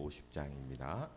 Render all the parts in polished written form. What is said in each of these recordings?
50장입니다.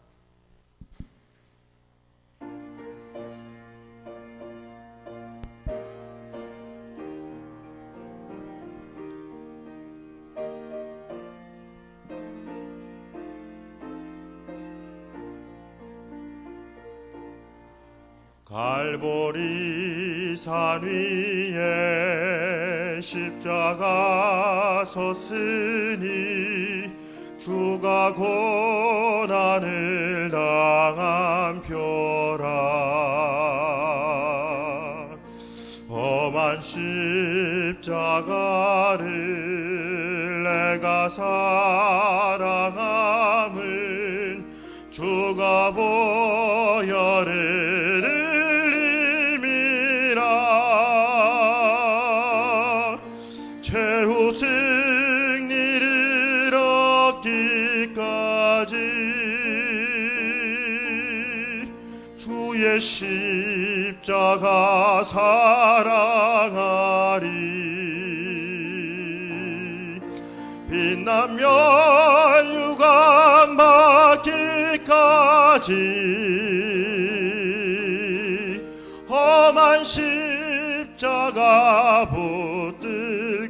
갈보리 산 위에 십자가 섰으니 주가 고난을 당한 표라. 험한 십자가를 내가 사랑함은 주가 보혈을 최후 승리를 얻기까지 주의 십자가 사랑하리. 빛나며 유감 받기까지 험한 십자가 붙들겠네.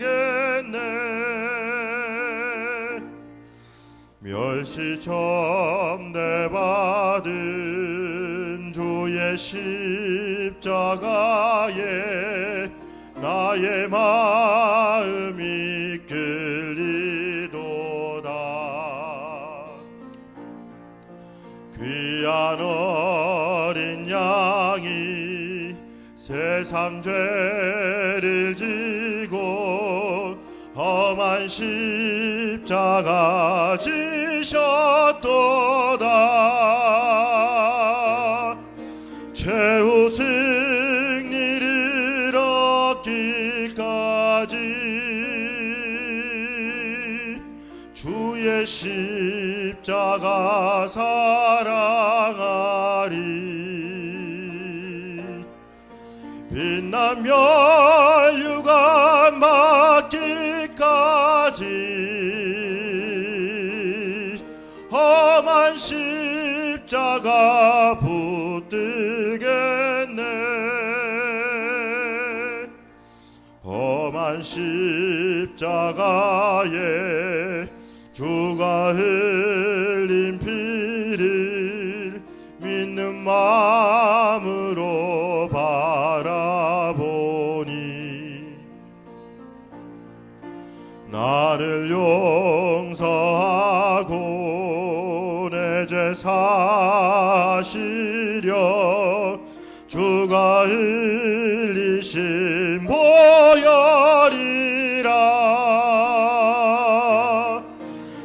멸시 전대받은 주의 십자가에 나의 마음이 끌리도다. 귀한 어린 양이 세상 죄를 지고 험한 십자가 지셨도다. 최후 승리를 얻기까지 주의 십자가 사랑하리. 빛나며 유감 받기까지 험한 십자가 붙들겠네. 험한 십자가에 주가 흘린 피를 믿는 마음으로 바라보니 나를 용서하고 내 죄 사시려 주가 흘리신 보혈이라.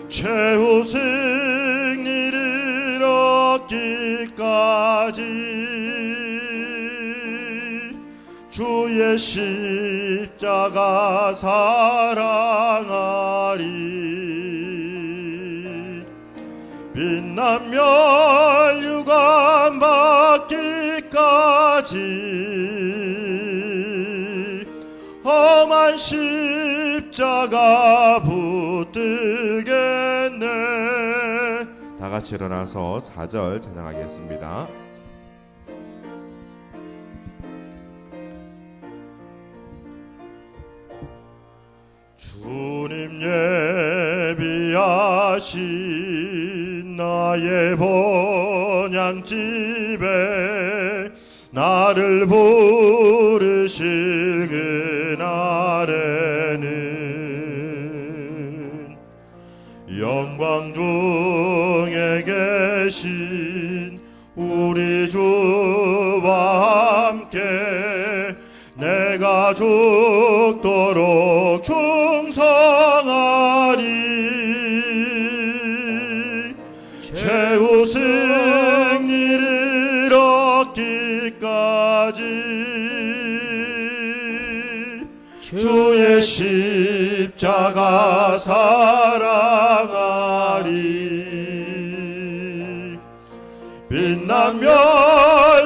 최후 승리를 얻기까지 주의 십자가 사랑하리. 빛나며 유감 받기까지 험한 십자가 붙들겠네. 다 같이 일어나서 4절 찬양하겠습니다. 주님 예비하신 나의 본향집에 나를 부르실 그날에는 영광 중에 계신 우리 주와 함께 내가 죽도록 충성하리. 최후 승리를 얻기까지 주의 십자가 사랑하리. 빛나며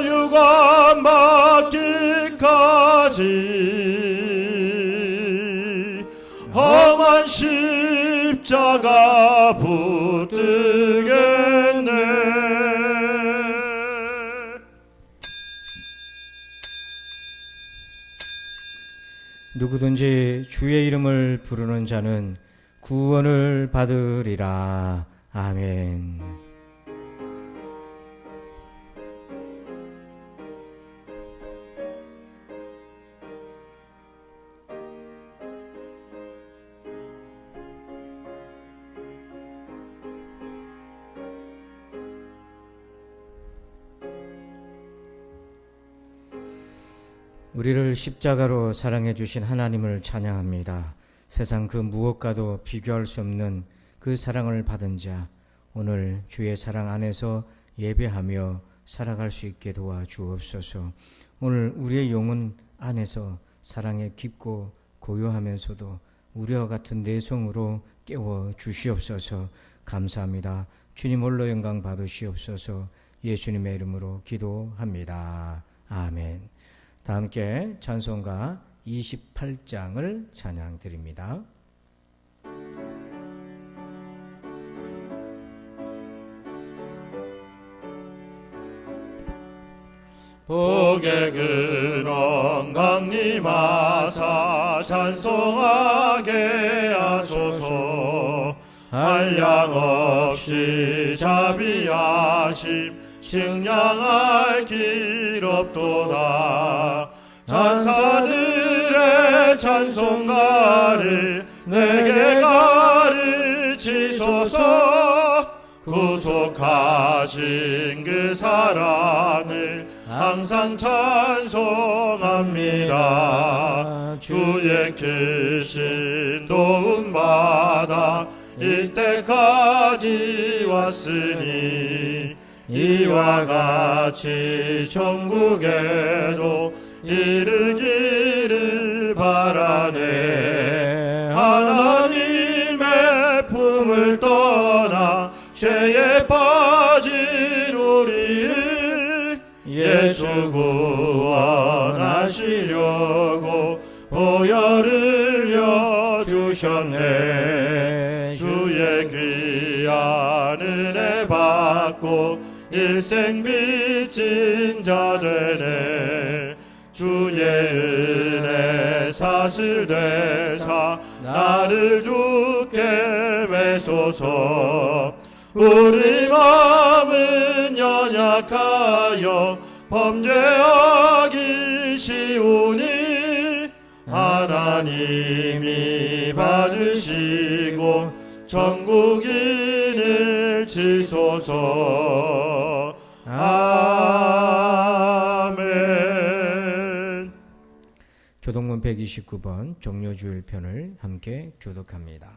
유감 받기까지 험한 십자가 붙들게 누구든지 주의 이름을 부르는 자는 구원을 받으리라. 아멘. 우리를 십자가로 사랑해 주신 하나님을 찬양합니다. 세상 그 무엇과도 비교할 수 없는 그 사랑을 받은 자, 오늘 주의 사랑 안에서 예배하며 살아갈 수 있게 도와주옵소서. 오늘 우리의 영혼 안에서 사랑에 깊고 고요하면서도 우리와 같은 내성으로 깨워 주시옵소서. 감사합니다. 주님 홀로 영광 받으시옵소서. 예수님의 이름으로 기도합니다. 아멘. 다 함께 찬송가 28장을 찬양 드립니다. 복의 근원 강림하사 찬송하게 하소서. 한량없이 자비하심 측량할 길 없도다. 천사들의 찬송가를 내게 가르치소서. 구속하신 그 사랑을 항상 찬송합니다. 주의 크신 도움받아 이때까지 왔으니 이와 같이 천국에도 이르기를 바라네. 하나님의 품을 떠나 죄에 빠진 우리를 예수 구원하시려고 보혈을 흘려주셨네. 주의 귀한 은혜 받고 일생 빚진 자 되네. 주의 은혜 사슬되사 나를 주께 매소서. 우리 마음은 연약하여 범죄하기 쉬우니 하나님이 받으시고 천국인을 치소서. 아멘. 교동문 129번 종려주일 편을 함께 교독합니다.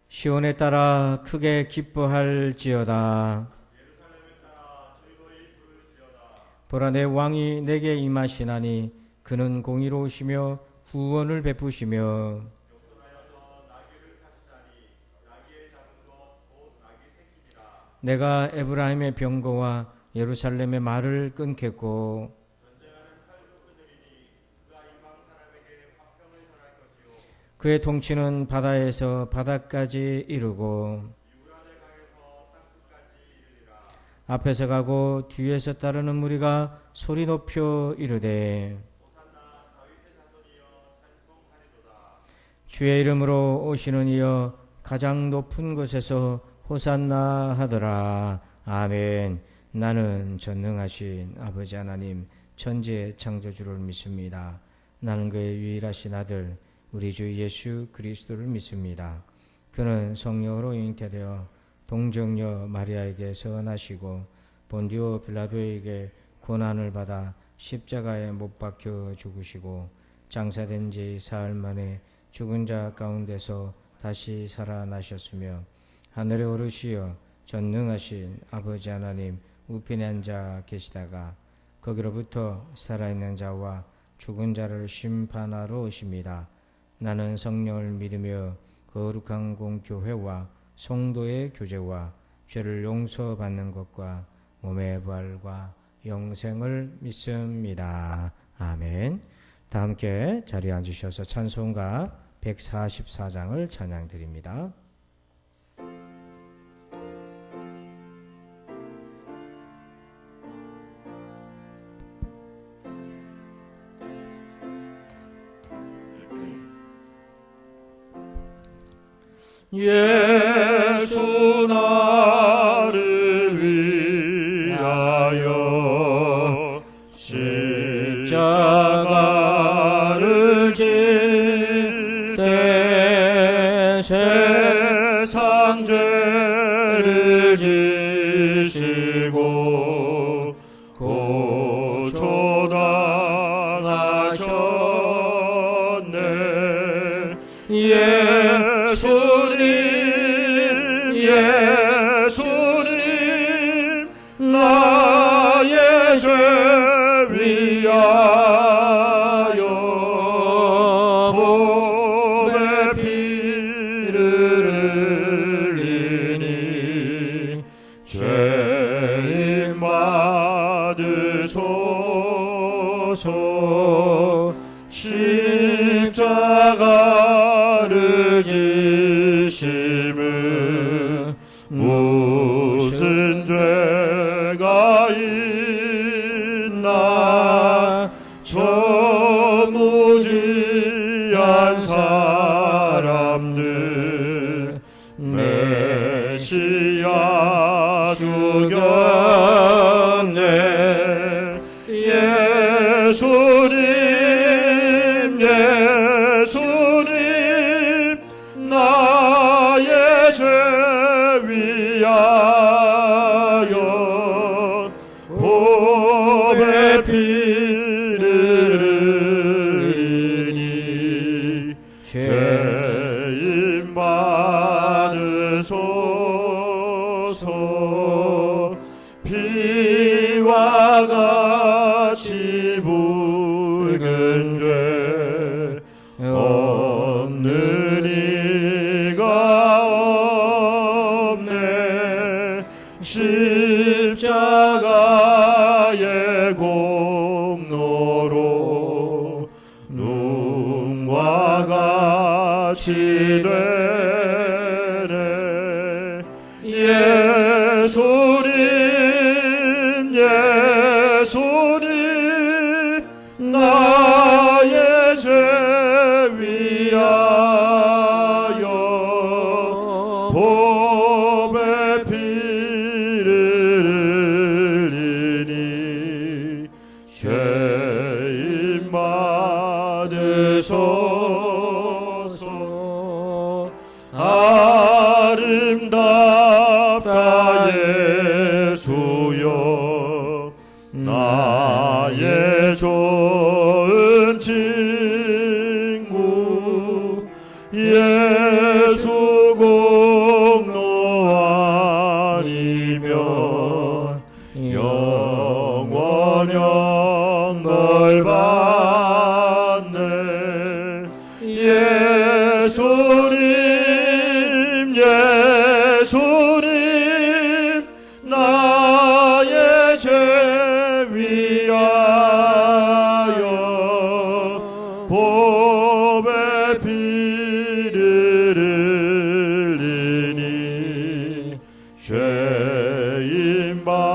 시온에 따라 크게 기뻐할지어다. 보라, 내 왕이 내게 임하시나니 그는 공의로우시며 구원을 베푸시며 내가 에브라임의 병거와 예루살렘의 말을 끊겠고 그의 통치는 바다에서 바다까지 이르고 앞에서 가고 뒤에서 따르는 무리가 소리 높여 이르되 주의 이름으로 오시는 이여 가장 높은 곳에서 호산나 하더라. 아멘. 나는 전능하신 아버지 하나님 천지의 창조주를 믿습니다. 나는 그의 유일하신 아들 우리 주 예수 그리스도를 믿습니다. 그는 성령으로 잉태되어 동정녀 마리아에게서 나시고 본디오 빌라도에게 고난을 받아 십자가에 못 박혀 죽으시고 장사된 지 사흘 만에 죽은 자 가운데서 다시 살아나셨으며 하늘에 오르시어 전능하신 아버지 하나님 우편에 앉아 계시다가 거기로부터 살아있는 자와 죽은 자를 심판하러 오십니다. 나는 성령을 믿으며 거룩한 공교회와 성도의 교제와 죄를 용서받는 것과 몸의 부활과 영생을 믿습니다. 아멘. 다 함께 자리에 앉으셔서 찬송가 144장을 찬양 드립니다. 예수 나를 위하여 십자가를 질때 세상 죄를 지시고 고초당하셨네. 예수님 나의 죄 위하여 몸에 피를 흘리니 죄인 받으소서. 십자가를 지심은 무슨 죄가 있나. 저 무지한 사람들 메시아 죽였네. 예수님 나의 죄 위하여 몸에 피를 흘리니 죄인 받으소서. 피와 같이 붉은 죄 없는 이가 없네. 십자가의 공로로 눈과 같이 되네. 예수님 나의 죄 위하여 몸에 피를 흘리니 죄인 받으소서. 아름답다 예수여 나의 좋은 친구. 예수 공로 아니면 영원형 벌 받네. 예수님 나의 죄 위하여 몸에 피를 흘리니 죄인 받으소서.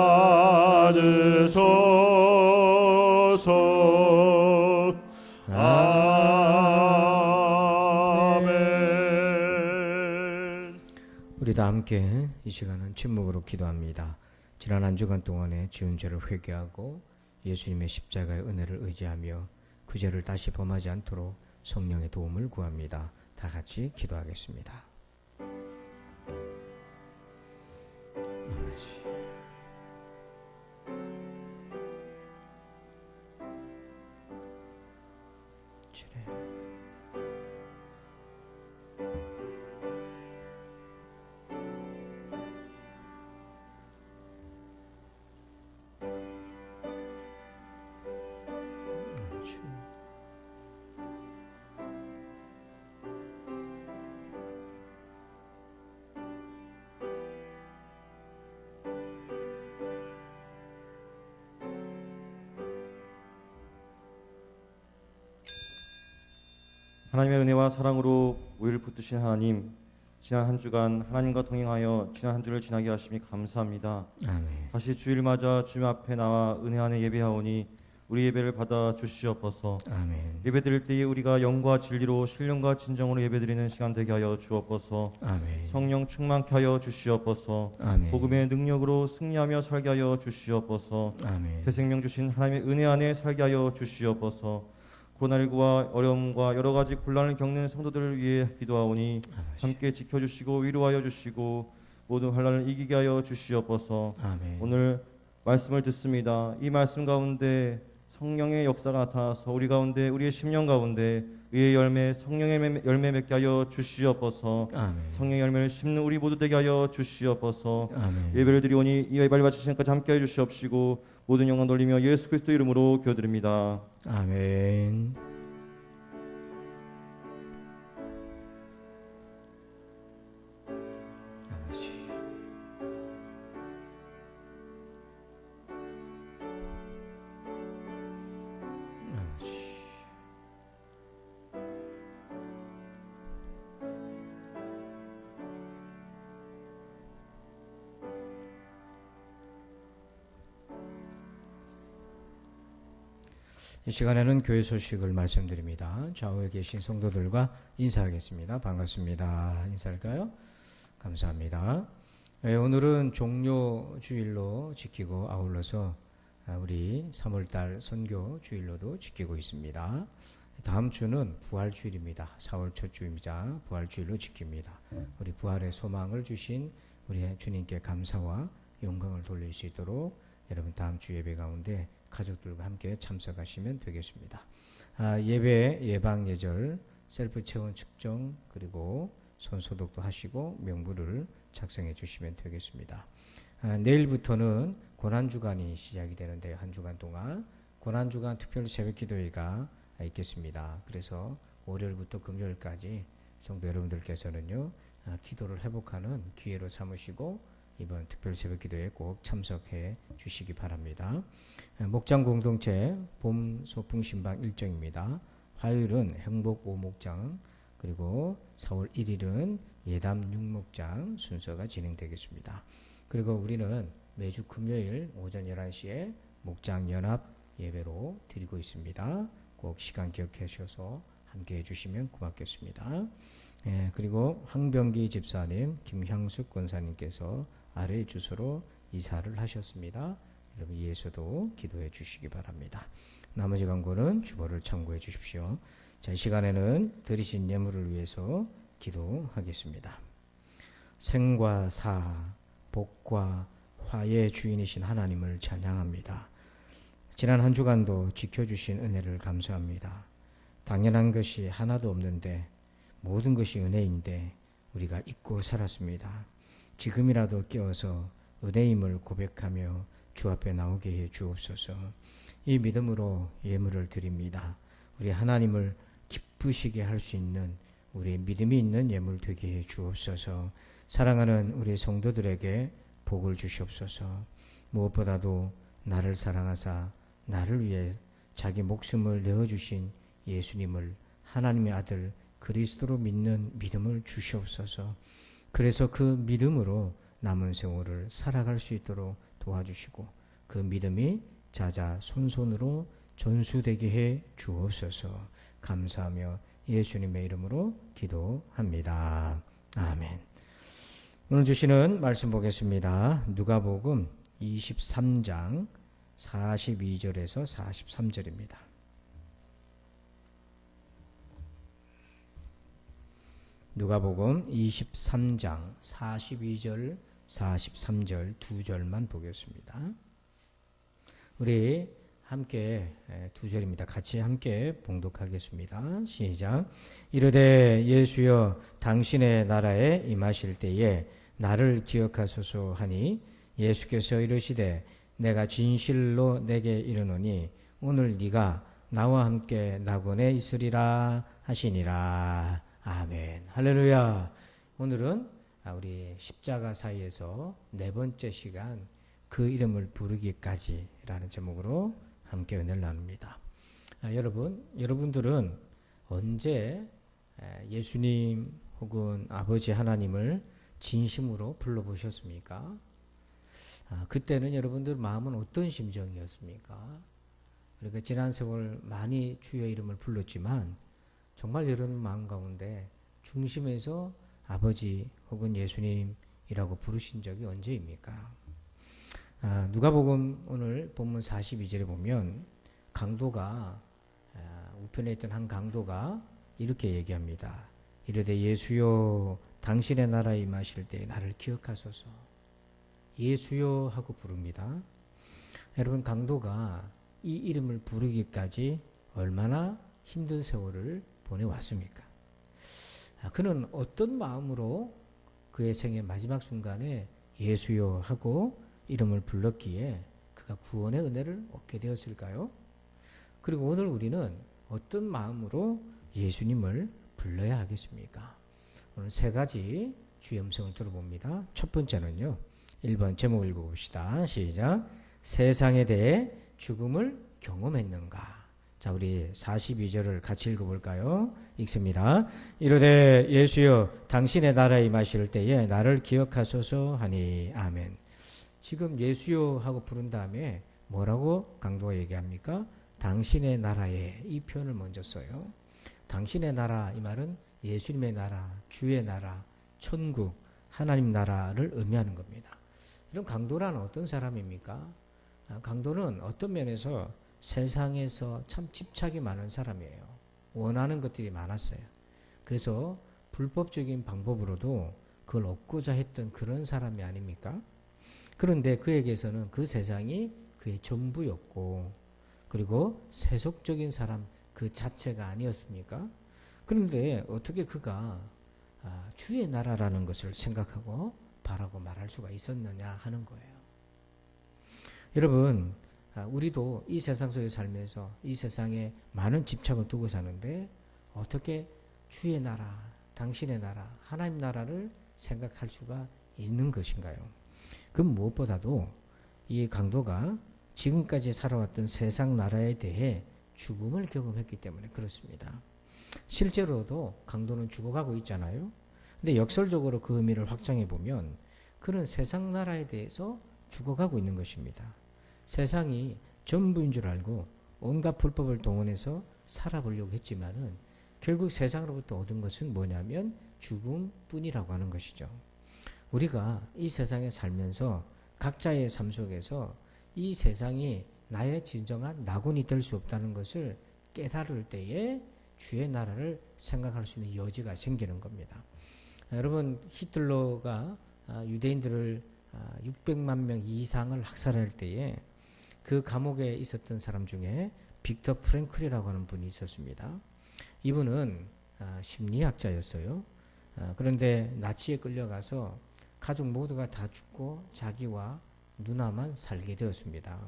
아멘. 우리 다 함께 이 시간은 침묵으로 기도합니다. 지난 한 주간 동안에 지은 죄를 회개하고 예수님의 십자가의 은혜를 의지하며 그 죄를 다시 범하지 않도록 성령의 도움을 구합니다. 다 같이 기도하겠습니다. 하나님의 은혜와 사랑으로 우리를 붙드신 하나님, 지난 한 주간 하나님과 동행하여 지난 한 주를 지나게 하심이 감사합니다. 아멘. 다시 주일 맞아 주님 앞에 나와 은혜 안에 예배하오니 우리 예배를 받아 주시옵소서. 아멘. 예배드릴 때에 우리가 영과 진리로 신령과 진정으로 예배드리는 시간 되게 하여 주옵소서. 아멘. 성령 충만케 하여 주시옵소서. 아멘. 복음의 능력으로 승리하며 살게 하여 주시옵소서. 아멘. 새 생명 주신 하나님의 은혜 안에 살게 하여 주시옵소서. 코로나19와 어려움과 여러 가지 곤란을 겪는 성도들을 위해 기도하오니 함께 지켜주시고 위로하여 주시고 모든 환난을 이기게 하여 주시옵소서. 아멘. 오늘 말씀을 듣습니다. 이 말씀 가운데 성령의 역사가 나타나서 우리 가운데 우리의 심령 가운데 의의 열매 성령의 열매 맺게 하여 주시옵소서. 아멘. 성령의 열매를 심는 우리 모두 되게 하여 주시옵소서. 아멘. 예배를 드리오니 이 예배를 마치실 시간까지 함께 해 주시옵시고 모든 영광 돌리며 예수 그리스도 이름으로 기도드립니다. 아멘. 아버지. 아버지. 이 시간에는 교회 소식을 말씀드립니다. 좌우에 계신 성도들과 인사하겠습니다. 반갑습니다. 인사할까요? 감사합니다. 오늘은 종료 주일로 지키고 아울러서 우리 3월달 선교 주일로도 지키고 있습니다. 다음 주는 부활 주일입니다. 4월 첫 주입니다. 부활 주일로 지킵니다. 우리 부활의 소망을 주신 우리 주님께 감사와 영광을 돌릴 수 있도록 여러분 다음 주 예배 가운데 가족들과 함께 참석하시면 되겠습니다. 예배 예방 예절 셀프 체온 측정 그리고 손 소독도 하시고 명부를 작성해 주시면 되겠습니다. 내일부터는 고난주간이 시작이 되는데요. 한 주간 동안 고난주간 특별 새벽기도회가 있겠습니다. 그래서 월요일부터 금요일까지 성도 여러분들께서는요 기도를 회복하는 기회로 삼으시고 이번 특별 새벽기도에 꼭 참석해 주시기 바랍니다. 목장 공동체 봄 소풍 신방 일정입니다. 화요일은 행복 5목장 그리고 4월 1일은 예담 6목장 순서가 진행되겠습니다. 그리고 우리는 매주 금요일 오전 11시에 목장 연합 예배로 드리고 있습니다. 꼭 시간 기억해 주셔서 함께 해주시면 고맙겠습니다. 그리고 황병기 집사님, 김향숙 권사님께서 아래 주소로 이사를 하셨습니다. 여러분 이에서도 기도해 주시기 바랍니다. 나머지 광고는 주보를 참고해 주십시오. 자, 이 시간에는 드리신 예물을 위해서 기도하겠습니다. 생과 사, 복과 화의 주인이신 하나님을 찬양합니다. 지난 한 주간도 지켜주신 은혜를 감사합니다. 당연한 것이 하나도 없는데 모든 것이 은혜인데 우리가 잊고 살았습니다. 지금이라도 깨어서 은혜임을 고백하며 주 앞에 나오게 해 주옵소서. 이 믿음으로 예물을 드립니다. 우리 하나님을 기쁘시게 할 수 있는 우리 믿음이 있는 예물 되게 해 주옵소서. 사랑하는 우리 성도들에게 복을 주시옵소서. 무엇보다도 나를 사랑하사 나를 위해 자기 목숨을 내어주신 예수님을 하나님의 아들 그리스도로 믿는 믿음을 주시옵소서. 그래서 그 믿음으로 남은 세월을 살아갈 수 있도록 도와주시고 그 믿음이 자자손손으로 전수되게 해 주옵소서. 감사하며 예수님의 이름으로 기도합니다. 아멘. 오늘 주시는 말씀 보겠습니다. 누가복음 23장 42절에서 43절입니다. 누가복음 23장 42절 43절 두 절만 보겠습니다. 우리 함께 두 절입니다. 같이 함께 봉독하겠습니다. 시작. 이르되 예수여 당신의 나라에 임하실 때에 나를 기억하소서 하니 예수께서 이르시되 내가 진실로 내게 이르노니 오늘 네가 나와 함께 낙원에 있으리라 하시니라. 아멘. 할렐루야. 오늘은 우리 십자가 사이에서 네 번째 시간 그 이름을 부르기까지라는 제목으로 함께 은혜를 나눕니다. 여러분들은 언제 예수님 혹은 아버지 하나님을 진심으로 불러보셨습니까? 그때는 여러분들 마음은 어떤 심정이었습니까? 우리가 지난 세월 많이 주의 이름을 불렀지만 정말 여러분 마음 가운데 중심에서 아버지 혹은 예수님이라고 부르신 적이 언제입니까? 누가복음 오늘 본문 42절에 보면 강도가 우편에 있던 한 강도가 이렇게 얘기합니다. 이르되 예수여 당신의 나라에 임하실 때 나를 기억하소서. 예수여 하고 부릅니다. 여러분 강도가 이 이름을 부르기까지 얼마나 힘든 세월을 보내왔습니까? 그는 어떤 마음으로 그의 생의 마지막 순간에 예수여 하고 이름을 불렀기에 그가 구원의 은혜를 얻게 되었을까요? 그리고 오늘 우리는 어떤 마음으로 예수님을 불러야 하겠습니까? 오늘 세 가지 주의 음성을 들어봅니다. 첫 번째는요. 1번 제목 읽어봅시다. 시작. 세상에 대해 죽음을 경험했는가? 자, 우리 42절을 같이 읽어볼까요? 읽습니다. 이르되 예수여 당신의 나라에 임하실 때에 나를 기억하소서 하니 아멘. 지금 예수여 하고 부른 다음에 뭐라고 강도가 얘기합니까? 당신의 나라에, 이 표현을 먼저 써요. 당신의 나라, 이 말은 예수님의 나라, 주의 나라, 천국, 하나님 나라를 의미하는 겁니다. 이런 강도란 어떤 사람입니까? 강도는 어떤 면에서 세상에서 참 집착이 많은 사람이에요. 원하는 것들이 많았어요. 그래서 불법적인 방법으로도 그걸 얻고자 했던 그런 사람이 아닙니까? 그런데 그에게서는 그 세상이 그의 전부였고, 그리고 세속적인 사람 그 자체가 아니었습니까? 그런데 어떻게 그가 주의 나라라는 것을 생각하고 바라고 말할 수가 있었느냐 하는 거예요. 여러분, 우리도 이 세상 속에 살면서 이 세상에 많은 집착을 두고 사는데 어떻게 주의 나라, 당신의 나라, 하나님 나라를 생각할 수가 있는 것인가요? 그 무엇보다도 이 강도가 지금까지 살아왔던 세상 나라에 대해 죽음을 경험했기 때문에 그렇습니다. 실제로도 강도는 죽어가고 있잖아요. 근데 역설적으로 그 의미를 확장해 보면 그는 세상 나라에 대해서 죽어가고 있는 것입니다. 세상이 전부인 줄 알고 온갖 불법을 동원해서 살아보려고 했지만은 결국 세상으로부터 얻은 것은 뭐냐면 죽음뿐이라고 하는 것이죠. 우리가 이 세상에 살면서 각자의 삶 속에서 이 세상이 나의 진정한 낙원이 될 수 없다는 것을 깨달을 때에 주의 나라를 생각할 수 있는 여지가 생기는 겁니다. 여러분, 히틀러가 유대인들을 600만 명 이상을 학살할 때에 그 감옥에 있었던 사람 중에 빅터 프랭클이라고 하는 분이 있었습니다. 이분은 심리학자였어요. 그런데 나치에 끌려가서 가족 모두가 다 죽고 자기와 누나만 살게 되었습니다.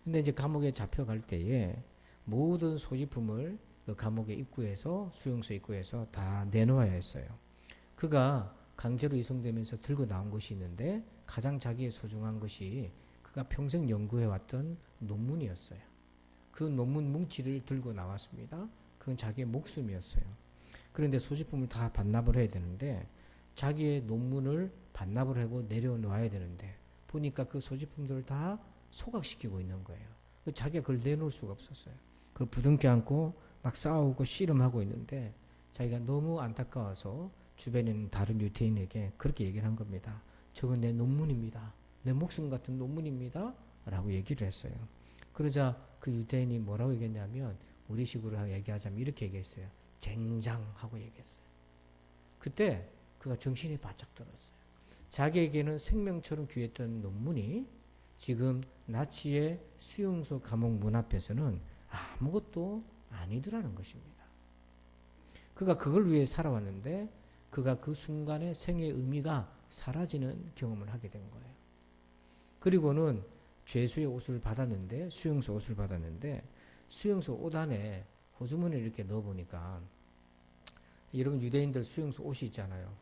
근데 이제 감옥에 잡혀갈 때에 모든 소지품을 그 감옥의 입구에서, 수용소 입구에서 다 내놓아야 했어요. 그가 강제로 이송되면서 들고 나온 것이 있는데 가장 자기의 소중한 것이 그가 평생 연구해왔던 논문이었어요. 그 논문 뭉치를 들고 나왔습니다. 그건 자기의 목숨이었어요. 그런데 소지품을 다 반납을 해야 되는데 자기의 논문을 반납을 하고 내려놓아야 되는데 보니까 그 소지품들을 다 소각시키고 있는 거예요. 자기가 그걸 내놓을 수가 없었어요. 그걸 부둥켜 안고 막 싸우고 씨름하고 있는데 자기가 너무 안타까워서 주변에 있는 다른 유태인에게 그렇게 얘기를 한 겁니다. 저건 내 논문입니다. 내 목숨 같은 논문입니다. 라고 얘기를 했어요. 그러자 그 유대인이 뭐라고 얘기했냐면 우리식으로 얘기하자면 이렇게 얘기했어요. 쟁장하고 얘기했어요. 그때 그가 정신이 바짝 들었어요. 자기에게는 생명처럼 귀했던 논문이 지금 나치의 수용소 감옥 문 앞에서는 아무것도 아니더라는 것입니다. 그가 그걸 위해 살아왔는데 그가 그 순간에 생의 의미가 사라지는 경험을 하게 된 거예요. 그리고는 죄수의 옷을 받았는데, 수용소 옷을 받았는데 수용소 옷 안에 호주머니를 이렇게 넣어보니까, 여러분 유대인들 수용소 옷이 있잖아요.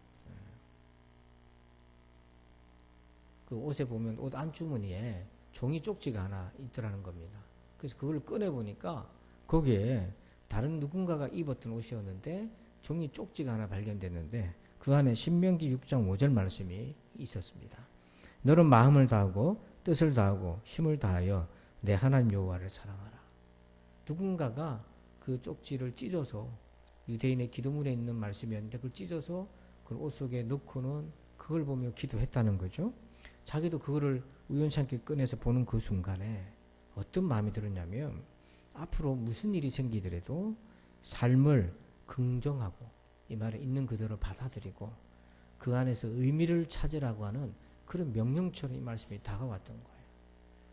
그 옷에 보면 옷 안주머니에 종이 쪽지가 하나 있더라는 겁니다. 그래서 그걸 꺼내보니까 거기에 다른 누군가가 입었던 옷이었는데 종이 쪽지가 하나 발견됐는데 그 안에 신명기 6장 5절 말씀이 있었습니다. 너는 마음을 다하고 뜻을 다하고 힘을 다하여 내 하나님 여호와를 사랑하라. 누군가가 그 쪽지를 찢어서 유대인의 기도문에 있는 말씀이었는데 그걸 찢어서 그걸 옷 속에 넣고는 그걸 보며 기도했다는 거죠. 자기도 그거를 우연찮게 꺼내서 보는 그 순간에 어떤 마음이 들었냐면 앞으로 무슨 일이 생기더라도 삶을 긍정하고 이 말에 있는 그대로 받아들이고 그 안에서 의미를 찾으라고 하는 그런 명령처럼 이 말씀이 다가왔던 거예요.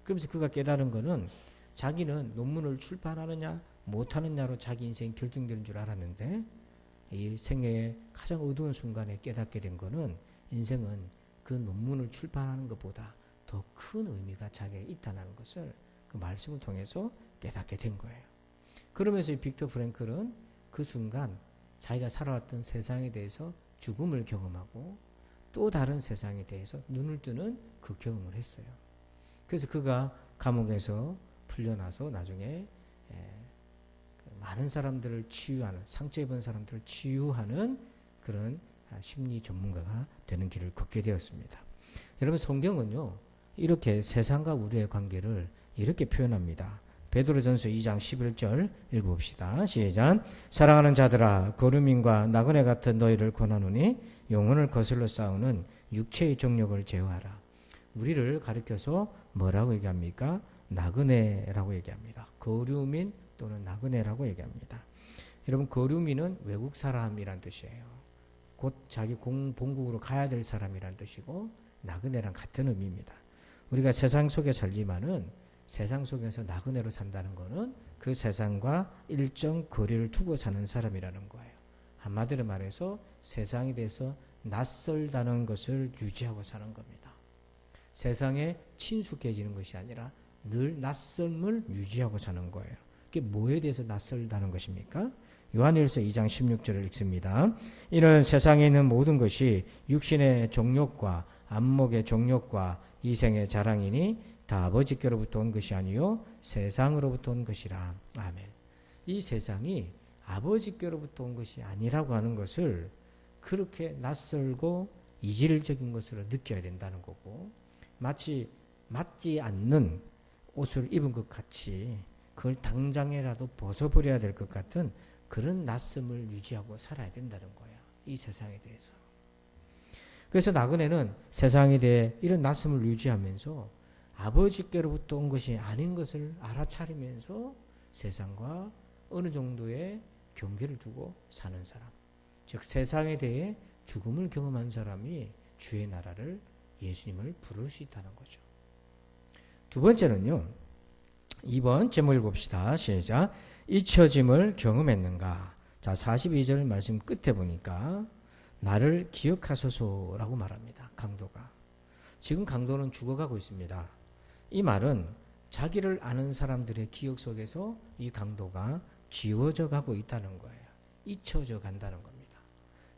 그러면서 그가 깨달은 거는 자기는 논문을 출판하느냐 못하느냐로 자기 인생이 결정되는 줄 알았는데 이 생애의 가장 어두운 순간에 깨닫게 된 거는 인생은 그 논문을 출판하는 것보다 더 큰 의미가 자기에게 있다는 것을 그 말씀을 통해서 깨닫게 된 거예요. 그러면서 이 빅터 프랭클은 그 순간 자기가 살아왔던 세상에 대해서 죽음을 경험하고 또 다른 세상에 대해서 눈을 뜨는 그 경험을 했어요. 그래서 그가 감옥에서 풀려나서 나중에 많은 사람들을 치유하는, 상처 입은 사람들을 치유하는 그런 심리 전문가가 되는 길을 걷게 되었습니다. 여러분, 성경은요 이렇게 세상과 우리의 관계를 이렇게 표현합니다. 베드로전서 2장 11절 읽어봅시다. 시작. 사랑하는 자들아, 거류민과 나그네 같은 너희를 권하노니 영혼을 거슬러 싸우는 육체의 정욕을 제어하라. 우리를 가리켜서 뭐라고 얘기합니까? 나그네라고 얘기합니다. 거류민 또는 나그네라고 얘기합니다. 여러분, 거류민은 외국 사람이란 뜻이에요. 곧 자기 본국으로 가야 될 사람이란 뜻이고, 나그네랑 같은 의미입니다. 우리가 세상 속에 살지만은 세상 속에서 나그네로 산다는 것은 그 세상과 일정 거리를 두고 사는 사람이라는 거예요. 한마디로 말해서 세상에 대해서 낯설다는 것을 유지하고 사는 겁니다. 세상에 친숙해지는 것이 아니라 늘 낯설음을 유지하고 사는 거예요. 그게 뭐에 대해서 낯설다는 것입니까? 요한일서 2장 16절을 읽습니다. 이는 세상에 있는 모든 것이 육신의 정욕과 안목의 정욕과 이생의 자랑이니 다 아버지께로부터 온 것이 아니요 세상으로부터 온 것이라. 아멘. 이 세상이 아버지께로부터 온 것이 아니라고 하는 것을 그렇게 낯설고 이질적인 것으로 느껴야 된다는 거고, 마치 맞지 않는 옷을 입은 것 같이 그걸 당장이라도 벗어버려야 될 것 같은 그런 낯섦을 유지하고 살아야 된다는 거예요. 이 세상에 대해서. 그래서 나그네는 세상에 대해 이런 낯섦을 유지하면서 아버지께로부터 온 것이 아닌 것을 알아차리면서 세상과 어느 정도의 경계를 두고 사는 사람, 즉 세상에 대해 죽음을 경험한 사람이 주의 나라를, 예수님을 부를 수 있다는 거죠. 두 번째는요, 2번 제목 읽어봅시다. 시작. 잊혀짐을 경험했는가. 자, 42절 말씀 끝에 보니까 나를 기억하소서라고 말합니다. 강도가. 지금 강도는 죽어가고 있습니다. 이 말은 자기를 아는 사람들의 기억 속에서 이 강도가 지워져 가고 있다는 거예요. 잊혀져 간다는 겁니다.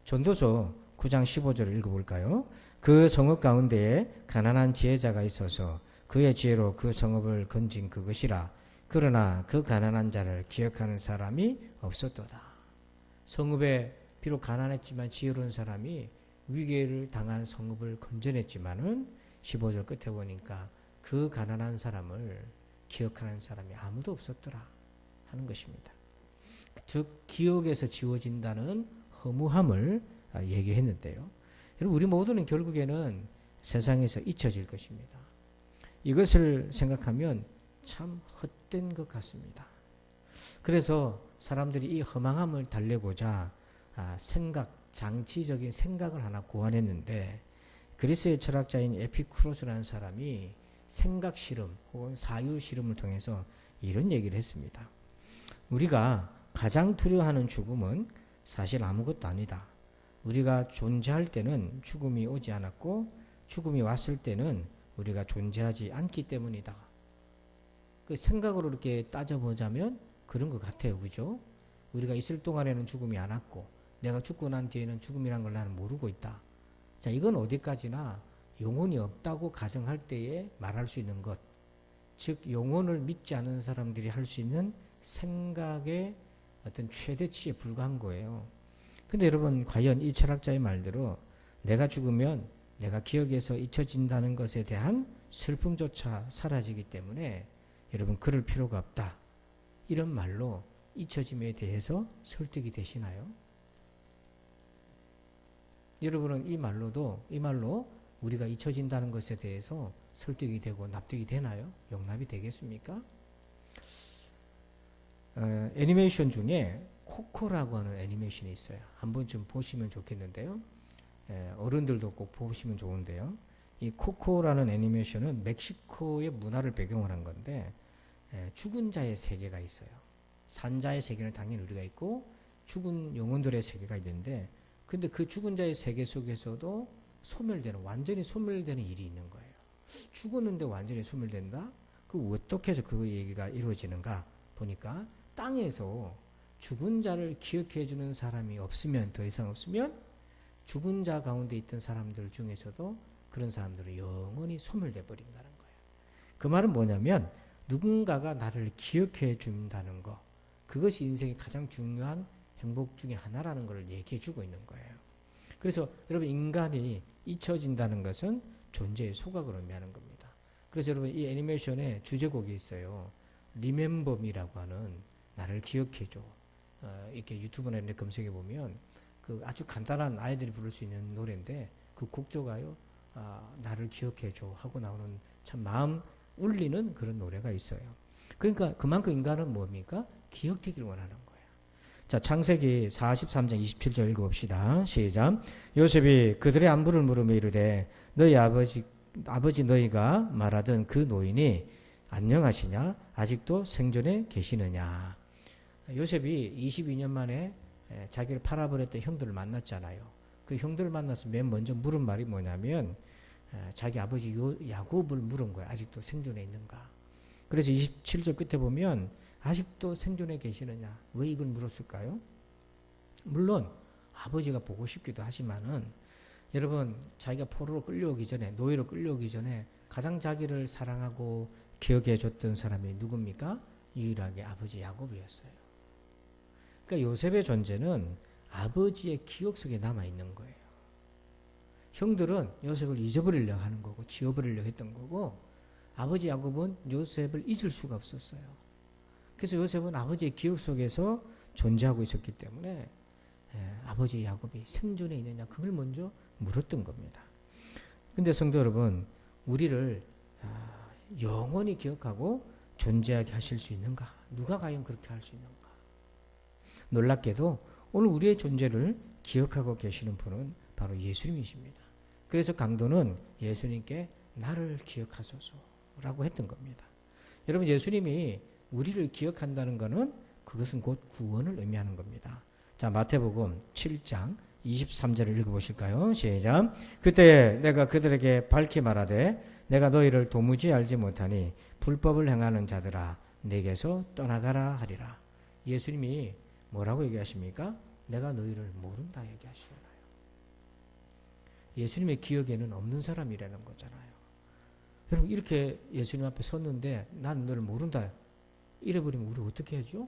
전도서 9장 15절을 읽어볼까요? 그 성읍 가운데에 가난한 지혜자가 있어서 그의 지혜로 그 성읍을 건진 그것이라. 그러나 그 가난한 자를 기억하는 사람이 없었도다. 성읍에 비록 가난했지만 지혜로운 사람이 위기를 당한 성읍을 건져냈지만은 15절 끝에 보니까 그 가난한 사람을 기억하는 사람이 아무도 없었더라 하는 것입니다. 즉 기억에서 지워진다는 허무함을 얘기했는데요. 여러분, 우리 모두는 결국에는 세상에서 잊혀질 것입니다. 이것을 생각하면 참 헛된 것 같습니다. 그래서 사람들이 이 허망함을 달래고자 장치적인 생각을 하나 고안했는데, 그리스의 철학자인 에피쿠로스라는 사람이 생각 실험 혹은 사유 실험을 통해서 이런 얘기를 했습니다. 우리가 가장 두려워하는 죽음은 사실 아무것도 아니다. 우리가 존재할 때는 죽음이 오지 않았고 죽음이 왔을 때는 우리가 존재하지 않기 때문이다. 그 생각으로 이렇게 따져보자면 그런 것 같아요. 그죠? 우리가 있을 동안에는 죽음이 안 왔고 내가 죽고 난 뒤에는 죽음이란 걸 나는 모르고 있다. 자, 이건 어디까지나 영혼이 없다고 가정할 때에 말할 수 있는 것, 즉 영혼을 믿지 않는 사람들이 할 수 있는 생각의 어떤 최대치에 불과한 거예요. 근데 여러분, 과연 이 철학자의 말대로 내가 죽으면 내가 기억에서 잊혀진다는 것에 대한 슬픔조차 사라지기 때문에 여러분, 그럴 필요가 없다. 이런 말로 잊혀짐에 대해서 설득이 되시나요? 여러분은 이 말로 우리가 잊혀진다는 것에 대해서 설득이 되고 납득이 되나요? 용납이 되겠습니까? 애니메이션 중에 코코라고 하는 애니메이션이 있어요. 한 번쯤 보시면 좋겠는데요. 어른들도 꼭 보시면 좋은데요. 이 코코라는 애니메이션은 멕시코의 문화를 배경으로 한 건데 죽은 자의 세계가 있어요. 산자의 세계는 당연히 우리가 있고 죽은 영혼들의 세계가 있는데 근데 그 죽은 자의 세계 속에서도 완전히 소멸되는 일이 있는 거예요. 죽었는데 완전히 소멸된다? 그 어떻게 해서 그 얘기가 이루어지는가 보니까 땅에서 죽은 자를 기억해 주는 사람이 더 이상 없으면 죽은 자 가운데 있던 사람들 중에서도 그런 사람들은 영원히 소멸돼 버린다는 거예요. 그 말은 뭐냐면 누군가가 나를 기억해 준다는 거, 그것이 인생의 가장 중요한 행복 중에 하나라는 걸 얘기해 주고 있는 거예요. 그래서 여러분 인간이 잊혀진다는 것은 존재의 소각을 의미하는 겁니다. 그래서 여러분 이 애니메이션에 주제곡이 있어요. Remember Me라고 하는 나를 기억해 줘. 이렇게 유튜브나 이런 데 검색해 보면 그 아주 간단한 아이들이 부를 수 있는 노래인데 그 곡조가요. 나를 기억해 줘 하고 나오는 참 마음 울리는 그런 노래가 있어요. 그러니까 그만큼 인간은 뭡니까? 기억되기를 원하는 거예요. 자, 창세기 43장 27절 읽어봅시다. 시작. 요셉이 그들의 안부를 물으며 이르되 너희 아버지 너희가 말하던 그 노인이 안녕하시냐? 아직도 생존해 계시느냐? 요셉이 22년 만에 자기를 팔아버렸던 형들을 만났잖아요. 그 형들을 만나서 맨 먼저 물은 말이 뭐냐면 자기 아버지 야곱을 물은 거예요. 아직도 생존해 있는가? 그래서 27절 끝에 보면 아직도 생존해 계시느냐? 왜 이걸 물었을까요? 물론 아버지가 보고 싶기도 하지만은 여러분 자기가 포로로 끌려오기 전에 노예로 끌려오기 전에 가장 자기를 사랑하고 기억해 줬던 사람이 누굽니까? 유일하게 아버지 야곱이었어요. 그러니까 요셉의 존재는 아버지의 기억 속에 남아 있는 거예요. 형들은 요셉을 잊어버리려고 하는 거고 지워버리려고 했던 거고 아버지 야곱은 요셉을 잊을 수가 없었어요. 그래서 요셉은 아버지의 기억 속에서 존재하고 있었기 때문에 아버지 야곱이 생존해 있느냐 그걸 먼저 물었던 겁니다. 근데 성도 여러분 우리를 영원히 기억하고 존재하게 하실 수 있는가? 누가 과연 그렇게 할 수 있는가? 놀랍게도 오늘 우리의 존재를 기억하고 계시는 분은 바로 예수님이십니다. 그래서 강도는 예수님께 나를 기억하소서라고 했던 겁니다. 여러분 예수님이 우리를 기억한다는 것은 그것은 곧 구원을 의미하는 겁니다. 자 마태복음 7장 23절을 읽어보실까요? 시작. 그때 내가 그들에게 밝히 말하되 내가 너희를 도무지 알지 못하니 불법을 행하는 자들아 내게서 떠나가라 하리라. 예수님이 뭐라고 얘기하십니까? 내가 너희를 모른다 얘기하시잖아요. 예수님의 기억에는 없는 사람이라는 거잖아요. 여러분 이렇게 예수님 앞에 섰는데 나는 너를 모른다 이래버리면 우리 어떻게 하죠?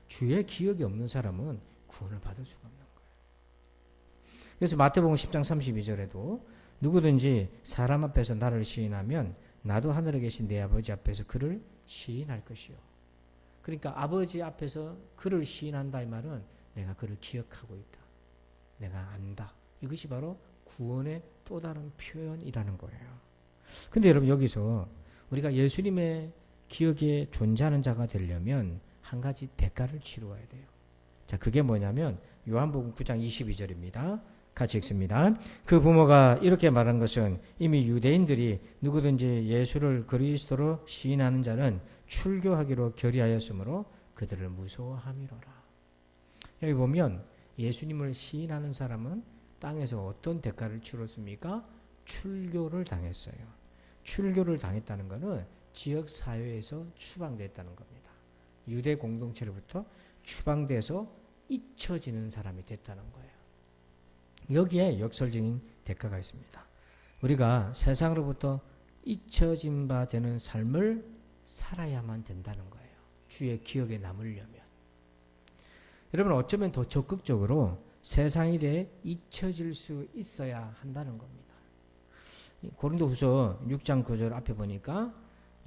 주의 기억이 없는 사람은 구원을 받을 수가 없는 거예요. 그래서 마태복음 10장 32절에도 누구든지 사람 앞에서 나를 시인하면 나도 하늘에 계신 내 아버지 앞에서 그를 시인할 것이요. 그러니까 아버지 앞에서 그를 시인한다 이 말은 내가 그를 기억하고 있다. 내가 안다. 이것이 바로 구원의 또 다른 표현이라는 거예요. 근데 여러분 여기서 우리가 예수님의 기억에 존재하는 자가 되려면 한 가지 대가를 치루어야 돼요. 자, 그게 뭐냐면 요한복음 9장 22절입니다. 같이 읽습니다. 그 부모가 이렇게 말한 것은 이미 유대인들이 누구든지 예수를 그리스도로 시인하는 자는 출교하기로 결의하였으므로 그들을 무서워함이로라. 여기 보면 예수님을 시인하는 사람은 땅에서 어떤 대가를 치렀습니까? 출교를 당했어요. 출교를 당했다는 것은 지역 사회에서 추방됐다는 겁니다. 유대 공동체로부터 추방돼서 잊혀지는 사람이 됐다는 거예요. 여기에 역설적인 대가가 있습니다. 우리가 세상으로부터 잊혀진 바 되는 삶을 살아야만 된다는 거예요. 주의 기억에 남으려면. 여러분 어쩌면 더 적극적으로 세상에 대해 잊혀질 수 있어야 한다는 겁니다. 고린도후서 6장 9절 앞에 보니까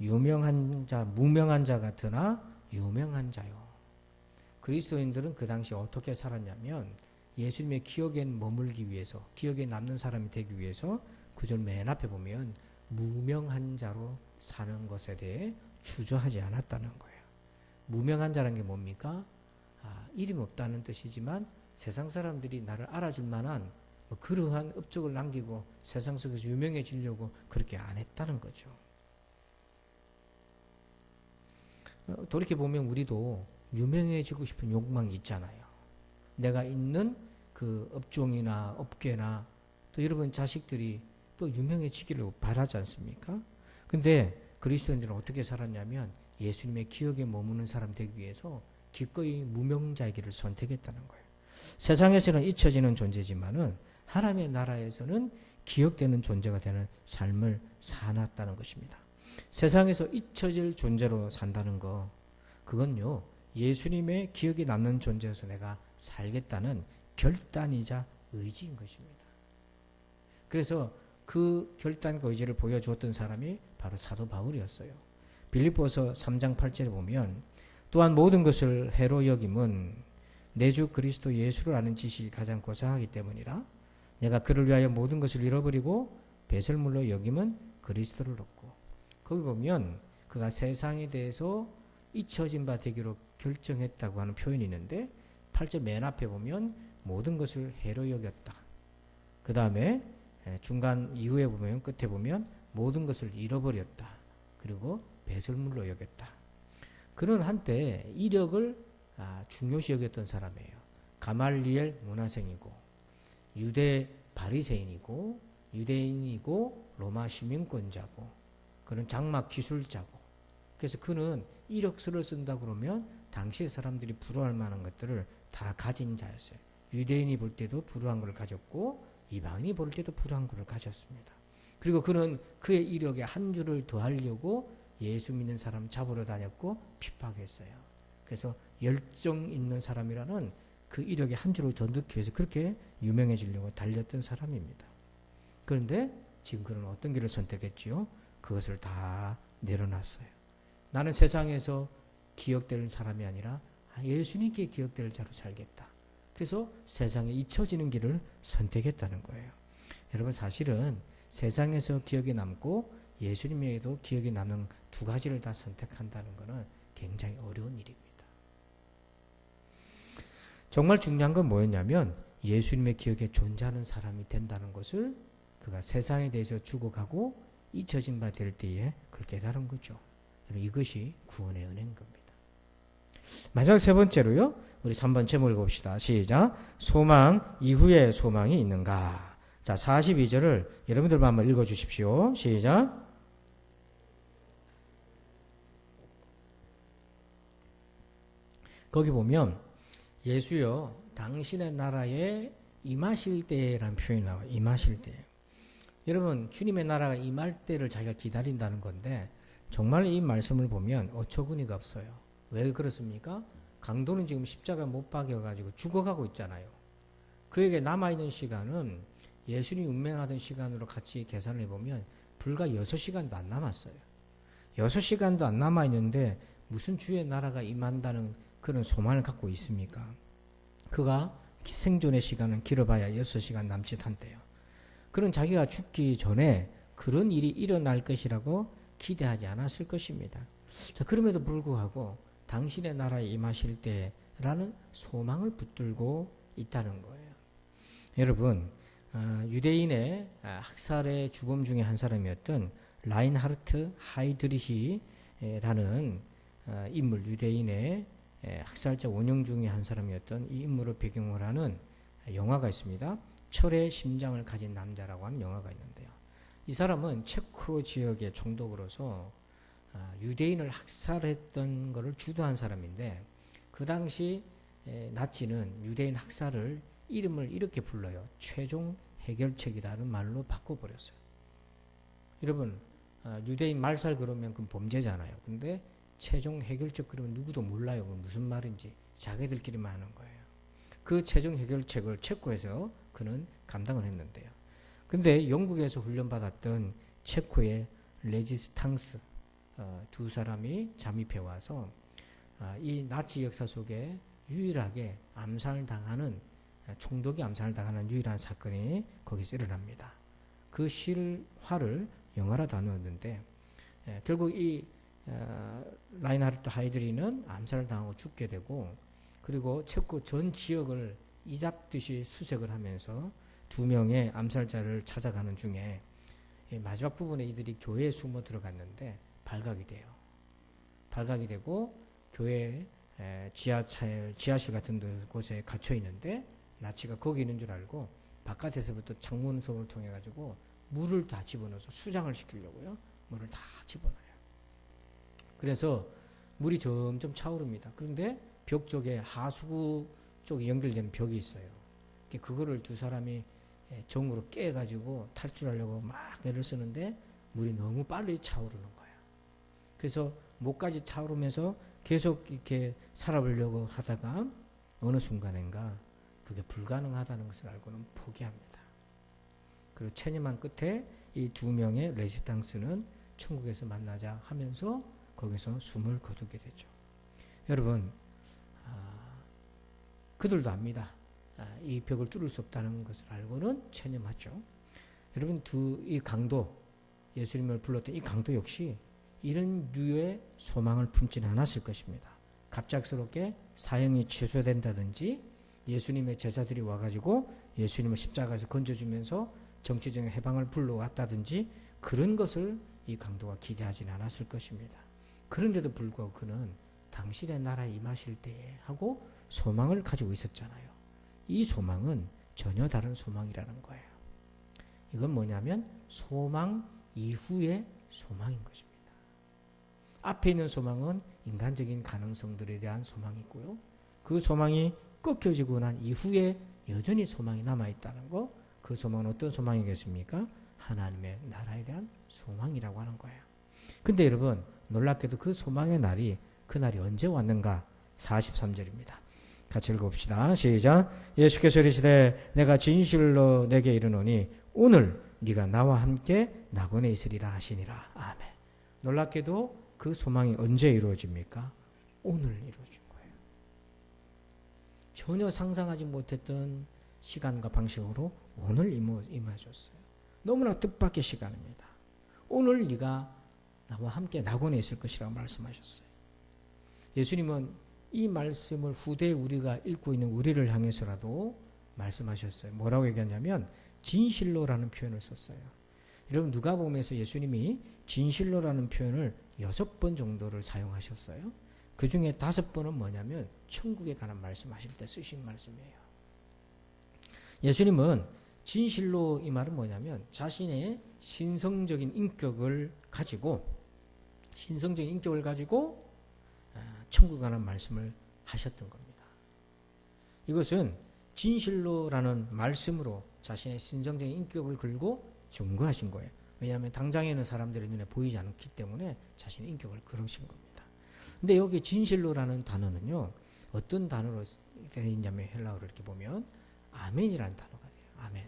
유명한 자, 무명한 자 같으나 유명한 자요. 그리스도인들은 그 당시 어떻게 살았냐면 예수님의 기억에 머물기 위해서, 기억에 남는 사람이 되기 위해서 9절 맨 앞에 보면 무명한 자로 사는 것에 대해 주저하지 않았다는 거예요. 무명한 자라는 게 뭡니까? 이름 없다는 뜻이지만 세상 사람들이 나를 알아줄 만한 그러한 업적을 남기고 세상 속에서 유명해지려고 그렇게 안 했다는 거죠. 돌이켜보면 우리도 유명해지고 싶은 욕망이 있잖아요. 내가 있는 그 업종이나 업계나 또 여러분 자식들이 또 유명해지기를 바라지 않습니까? 근데 그리스도인들은 어떻게 살았냐면 예수님의 기억에 머무는 사람 되기 위해서 기꺼이 무명자이기를 선택했다는 거예요. 세상에서는 잊혀지는 존재지만은 하나님의 나라에서는 기억되는 존재가 되는 삶을 살았다는 것입니다. 세상에서 잊혀질 존재로 산다는 거, 그건요, 예수님의 기억에 남는 존재로서 내가 살겠다는 결단이자 의지인 것입니다. 그래서 그 결단과 의지를 보여주었던 사람이 바로 사도 바울이었어요. 빌립보서 3장 8절에 보면 또한 모든 것을 해로 여김은 내 주 그리스도 예수를 아는 지식이 가장 고상하기 때문이라 내가 그를 위하여 모든 것을 잃어버리고 배설물로 여김은 그리스도를 얻고, 거기 보면 그가 세상에 대해서 잊혀진 바 되기로 결정했다고 하는 표현이 있는데 8절 맨 앞에 보면 모든 것을 해로 여겼다. 그 다음에 중간 이후에 보면 끝에 보면 모든 것을 잃어버렸다. 그리고 배설물로 여겼다. 그는 한때 이력을 중요시 여겼던 사람이에요. 가말리엘 문화생이고 유대 바리새인이고 유대인이고 로마 시민권자고 그는 장막 기술자고, 그래서 그는 이력서를 쓴다 그러면 당시의 사람들이 부러워할 만한 것들을 다 가진 자였어요. 유대인이 볼 때도 불우한 걸 가졌고 이방인이 볼 때도 불우한 걸 가졌습니다. 그리고 그는 그의 이력에 한 줄을 더하려고 예수 믿는 사람 잡으러 다녔고 핍박했어요. 그래서 열정 있는 사람이라는 그 이력에 한 줄을 더 넣기 위해서 그렇게 유명해지려고 달렸던 사람입니다. 그런데 지금 그는 어떤 길을 선택했지요? 그것을 다 내려놨어요. 나는 세상에서 기억될 사람이 아니라 예수님께 기억될 자로 살겠다. 그래서 세상에 잊혀지는 길을 선택했다는 거예요. 여러분, 사실은 세상에서 기억에 남고 예수님에게도 기억에 남는 두 가지를 다 선택한다는 것은 굉장히 어려운 일입니다. 정말 중요한 건 뭐였냐면 예수님의 기억에 존재하는 사람이 된다는 것을 그가 세상에 대해서 죽어가고 잊혀진 바 될 때에 그걸 깨달은 거죠. 이것이 구원의 은혜인 겁니다. 마지막 세 번째로요, 우리 3번 제목을 봅시다. 시작. 소망 이후에 소망이 있는가? 자, 42절을 여러분들만 한번 읽어주십시오. 시작. 거기 보면 예수여 당신의 나라에 임하실 때라는 표현이 나와요. 임하실 때. 여러분, 주님의 나라가 임할 때를 자기가 기다린다는 건데 정말 이 말씀을 보면 어처구니가 없어요. 왜 그렇습니까? 강도는 지금 십자가 못 박여가지고 죽어가고 있잖아요. 그에게 남아있는 시간은 예수님이 운명하던 시간으로 같이 계산을 해보면 불과 6시간도 안 남았어요. 6시간도 안 남아있는데 무슨 주의 나라가 임한다는 그런 소망을 갖고 있습니까? 그가 생존의 시간은 길어봐야 6시간 남짓 한대요. 그런 자기가 죽기 전에 그런 일이 일어날 것이라고 기대하지 않았을 것입니다. 자, 그럼에도 불구하고 당신의 나라에 임하실 때라는 소망을 붙들고 있다는 거예요. 여러분, 유대인의 학살의 주범 중에 한 사람이었던 라인하르트 하이드리히라는 인물, 유대인의 학살자 원형 중에 한 사람이었던 이 인물을 배경으로 하는 영화가 있습니다. 철의 심장을 가진 남자라고 하는 영화가 있는데요. 이 사람은 체코 지역의 총독으로서 유대인을 학살했던 것을 주도한 사람인데 그 당시 나치는 유대인 학살을 이름을 이렇게 불러요. 최종 해결책이라는 말로 바꿔버렸어요. 여러분, 유대인 말살 그러면 그건 범죄잖아요. 근데 최종 해결책 그러면 누구도 몰라요. 그건 무슨 말인지 자기들끼리만 아는 거예요. 그 최종 해결책을 체코에서 그는 감당을 했는데요. 근데 영국에서 훈련받았던 체코의 레지스탕스 두 사람이 잠입해 와서 이 나치 역사 속에 유일하게 암살당하는 총독이 암살당하는 유일한 사건이 거기서 일어납니다. 그 실화를 영화로 다루었는데 결국 이 라인하르트 하이드리는 암살을 당하고 죽게 되고 그리고 체코 전 지역을 이잡듯이 수색을 하면서 2명의 암살자를 찾아가는 중에 마지막 부분에 이들이 교회에 숨어 들어갔는데 발각이 돼요. 발각이 되고 교회 지하실 같은 곳에 갇혀 있는데 나치가 거기 있는 줄 알고 바깥에서부터 창문 속을 통해 가지고 물을 다 집어넣어서 수장을 시키려고요. 물을 다 집어넣어요. 그래서 물이 점점 차오릅니다. 그런데 벽 쪽에 하수구 쪽에 연결된 벽이 있어요. 그거를 두 사람이 정으로 깨가지고 탈출하려고 막 애를 쓰는데 물이 너무 빨리 차오르는 거야. 그래서 목까지 차오르면서 계속 이렇게 살아보려고 하다가 어느 순간인가 그게 불가능하다는 것을 알고는 포기합니다. 그리고 체념한 끝에 이 2명의 레지스탕스는 천국에서 만나자 하면서 거기서 숨을 거두게 되죠. 여러분, 그들도 압니다. 이 벽을 뚫을 수 없다는 것을 알고는 체념하죠. 여러분, 이 강도, 예수님을 불렀던 이 강도 역시 이런 류의 소망을 품지는 않았을 것입니다. 갑작스럽게 사형이 취소된다든지 예수님의 제자들이 와가지고 예수님을 십자가에서 건져주면서 정치적인 해방을 불러왔다든지 그런 것을 이 강도가 기대하지는 않았을 것입니다. 그런데도 불구하고 그는 당신의 나라에 임하실 때에 하고 소망을 가지고 있었잖아요. 이 소망은 전혀 다른 소망이라는 거예요. 이건 뭐냐면 소망 이후의 소망인 것입니다. 앞에 있는 소망은 인간적인 가능성들에 대한 소망이고요. 그 소망이 꺾여지고 난 이후에 여전히 소망이 남아있다는 거, 그 소망은 어떤 소망이겠습니까? 하나님의 나라에 대한 소망이라고 하는 거예요. 근데 여러분, 놀랍게도 그 소망의 날이, 그날이 언제 왔는가? 43절입니다. 같이 읽어봅시다. 시작. 예수께서 이르시되 내가 진실로 내게 이르노니 오늘 네가 나와 함께 낙원에 있으리라 하시니라. 아멘. 놀랍게도 그 소망이 언제 이루어집니까? 오늘 이루어진 거예요. 전혀 상상하지 못했던 시간과 방식으로 오늘 임해줬어요. 너무나 뜻밖의 시간입니다. 오늘 네가 나와 함께 낙원에 있을 것이라고 말씀하셨어요. 예수님은 이 말씀을 후대에 우리가 읽고 있는 우리를 향해서라도 말씀하셨어요. 뭐라고 얘기하냐면 진실로라는 표현을 썼어요. 여러분, 누가복음에서 예수님이 진실로라는 표현을 6번 정도를 사용하셨어요. 그 중에 5번은 뭐냐면 천국에 관한 말씀하실 때 쓰신 말씀이에요. 예수님은 진실로, 이 말은 뭐냐면 자신의 신성적인 인격을 가지고 천국에 관한 말씀을 하셨던 겁니다. 이것은 진실로라는 말씀으로 자신의 신성적인 인격을 걸고 증거하신 거예요. 왜냐하면 당장에는 사람들의 눈에 보이지 않기 때문에 자신의 인격을 걸으신 겁니다. 근데 여기 진실로라는 단어는요, 어떤 단어로 되어 있냐면 헬라어를 이렇게 보면 아멘이라는 단어가 돼요. 아멘.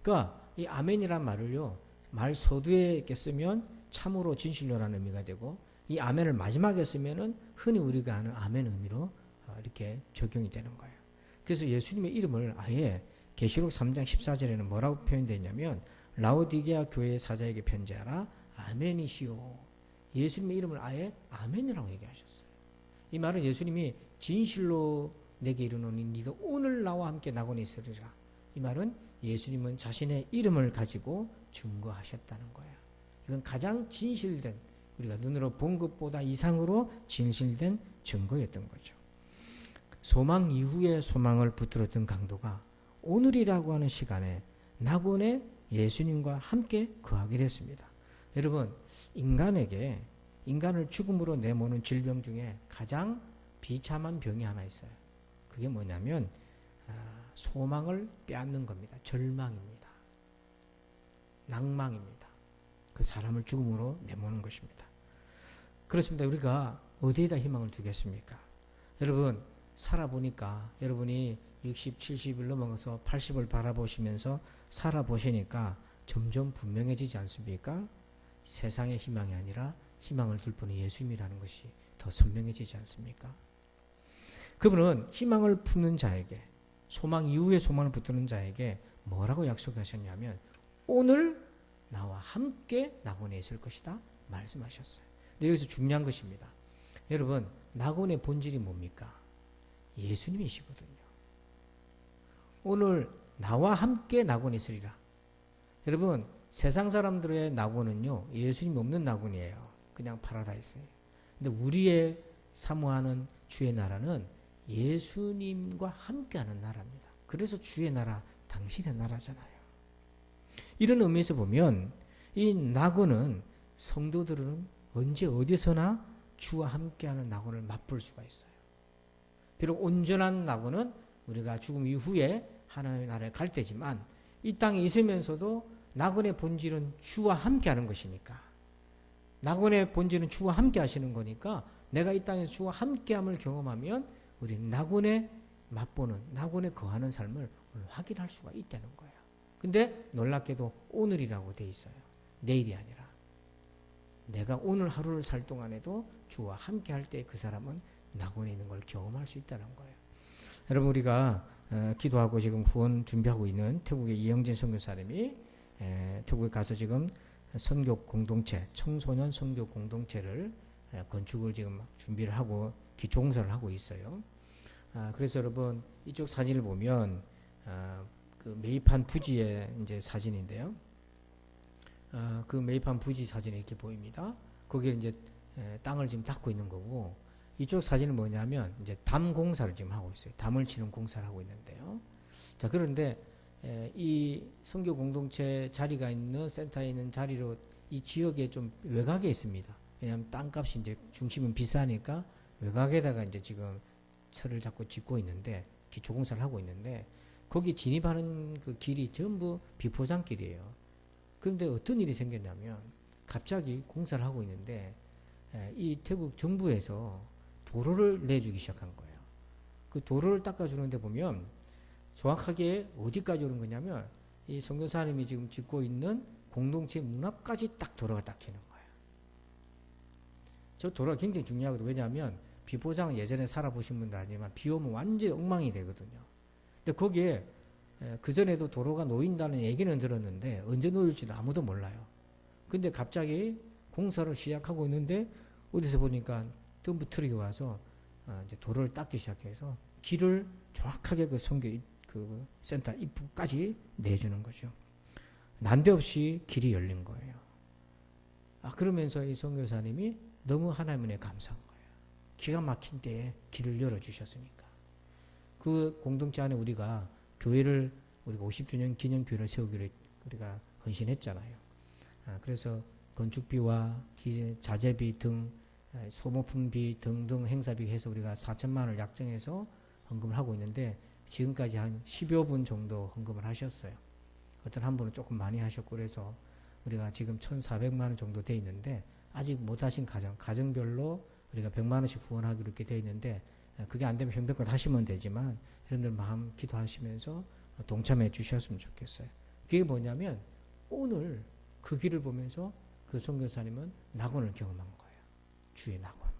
그러니까 이 아멘이란 말을요, 말 서두에 이렇게 쓰면 참으로 진실로라는 의미가 되고, 이 아멘을 마지막에 쓰면은 흔히 우리가 아는 아멘 의미로 이렇게 적용이 되는 거예요. 그래서 예수님의 이름을 아예 계시록 3장 14절에는 뭐라고 표현되어 있냐면 라오디게아 교회의 사자에게 편지하라 아멘이시오. 예수님의 이름을 아예 아멘이라고 얘기하셨어요. 이 말은 예수님이 진실로 내게 이르노니 네가 오늘 나와 함께 낙원에 있으리라. 이 말은 예수님은 자신의 이름을 가지고 증거하셨다는 거예요. 이건 가장 진실된, 우리가 눈으로 본 것보다 이상으로 진실된 증거였던 거죠. 소망 이후의 소망을 붙들었던 강도가 오늘이라고 하는 시간에 낙원에 예수님과 함께 거하게 됐습니다. 여러분, 인간을 죽음으로 내모는 질병 중에 가장 비참한 병이 하나 있어요. 그게 뭐냐면 소망을 빼앗는 겁니다. 절망입니다. 낭망입니다. 그 사람을 죽음으로 내모는 것입니다. 그렇습니다. 우리가 어디에다 희망을 두겠습니까? 여러분, 살아보니까 여러분이 60, 70을 넘어가서 80을 바라보시면서 살아보시니까 점점 분명해지지 않습니까? 세상의 희망이 아니라 희망을 둘 분은 예수님이라는 것이 더 선명해지지 않습니까? 그분은 희망을 품는 자에게, 소망 이후에 소망을 붙드는 자에게 뭐라고 약속하셨냐면 오늘 나와 함께 낙원에 있을 것이다 말씀하셨어요. 근데 여기서 중요한 것입니다. 여러분, 낙원의 본질이 뭡니까? 예수님이시거든요. 오늘 나와 함께 낙원에 있으리라. 여러분, 세상 사람들의 낙원은요, 예수님이 없는 낙원이에요. 그냥 파라다이스예요. 근데 우리의 사모하는 주의 나라는 예수님과 함께하는 나라입니다. 그래서 주의 나라, 당신의 나라잖아요. 이런 의미에서 보면 이 낙원은 성도들은 언제 어디서나 주와 함께하는 낙원을 맛볼 수가 있어요. 비록 온전한 낙원은 우리가 죽음 이후에 하나님의 나라에 갈 때지만 이 땅에 있으면서도 낙원의 본질은 주와 함께하는 것이니까, 낙원의 본질은 주와 함께 하시는 거니까 내가 이 땅에서 주와 함께함을 경험하면 우리 낙원에 맛보는, 낙원에 거하는 삶을 오늘 확인할 수가 있다는 거예요. 근데 놀랍게도 오늘이라고 돼 있어요. 내일이 아니라. 내가 오늘 하루를 살 동안에도 주와 함께 할 때 그 사람은 낙원에 있는 걸 경험할 수 있다는 거예요. 여러분, 우리가 기도하고 지금 후원 준비하고 있는 태국의 이영진 선교사님이 태국에 가서 지금 선교 공동체, 청소년 선교 공동체를 건축을 지금 준비를 하고 기초공사를 하고 있어요. 그래서 여러분, 이쪽 사진을 보면 그 매입한 부지의 이제 사진인데요. 그 매입한 부지 사진이 이렇게 보입니다. 거기에 이제 땅을 지금 닦고 있는 거고, 이쪽 사진은 뭐냐면 이제 담 공사를 지금 하고 있어요. 담을 치는 공사를 하고 있는데요. 자, 그런데 이 선교 공동체 자리가 있는 센터에 있는 자리로 이 지역에 좀 외곽에 있습니다. 왜냐하면 땅값이 이제 중심은 비싸니까 외곽에다가 이제 지금 철을 자꾸 짓고 있는데, 기초공사를 하고 있는데, 거기 진입하는 그 길이 전부 비포장길이에요. 그런데 어떤 일이 생겼냐면 갑자기 공사를 하고 있는데 이 태국 정부에서 도로를 내주기 시작한 거예요. 그 도로를 닦아주는데 보면 정확하게 어디까지 오는 거냐면 이 선교사님이 지금 짓고 있는 공동체 문 앞까지 딱 도로가 닦이는 거예요. 저 도로가 굉장히 중요하거든요. 왜냐하면 비포장은 예전에 살아보신 분들 알지만 비 오면 완전히 엉망이 되거든요. 근데 거기에 그전에도 도로가 놓인다는 얘기는 들었는데 언제 놓일지도 아무도 몰라요. 근데 갑자기 공사를 시작하고 있는데 어디서 보니까 덤프 트럭이 와서 이제 도로를 닦기 시작해서 길을 정확하게 그 선교 그 센터 입구까지 내주는 거죠. 난데없이 길이 열린 거예요. 그러면서 이 선교사님이 너무 하나님 은혜에 감사한 거예요. 기가 막힌 때에 길을 열어주셨으니까. 그 공동체 안에 우리가 교회를, 우리가 50주년 기념교회를 세우기로 우리가 헌신했잖아요. 그래서 건축비와 자재비 등 소모품비 등등 행사비 해서 우리가 4천만 원을 약정해서 헌금을 하고 있는데 지금까지 한 10여 분 정도 헌금을 하셨어요. 어떤 한 분은 조금 많이 하셨고 그래서 우리가 지금 1,400만 원 정도 돼 있는데 아직 못하신 가정별로 우리가 100만 원씩 후원하기로 이렇게 돼 있는데 그게 안 되면 형편껏 하시면 되지만 여러분들 마음 기도하시면서 동참해 주셨으면 좋겠어요. 그게 뭐냐면 오늘 그 길을 보면서 그 선교사님은 낙원을 경험한 거예요. 주의 낙원.